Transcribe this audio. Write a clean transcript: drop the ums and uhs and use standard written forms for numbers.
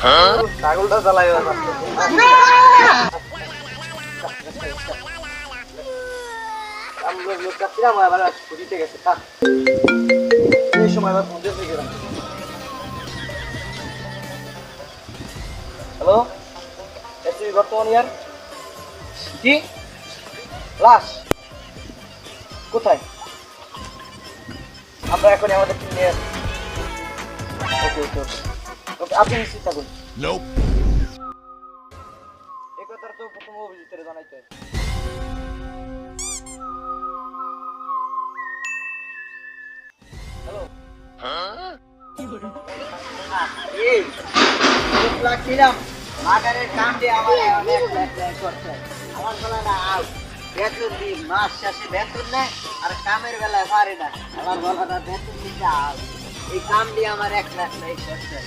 ছাগলটা জ্বালাই লোকটা কিরাম আবার ছুটিতে গেছে এই সময় আবার ফোন দিয়ে গেলাম। হ্যালো এসবি বর্তমান ইয়ার কি লাশ কোথায়? আমরা এখন আমাদের টিম নিয়ে ওকে ওকে ওকে ওকে আপনি নিশ্চিত থাকুন। এই কথাটা তো প্রথম অভিজিতের জানাইতে হয়। হ্যালো এই কিরাম মাগারের কাম দিয়ে আমার অনেক ল্যাক করছে। আমার বলা না আউ বেতন দিই মাস শেষে বেতন নেয় আর কামের বেলায় পারে না। আমার বলা না বেতন দিতে আউ এই কাম দিয়ে আমার 1 লাখ করছে।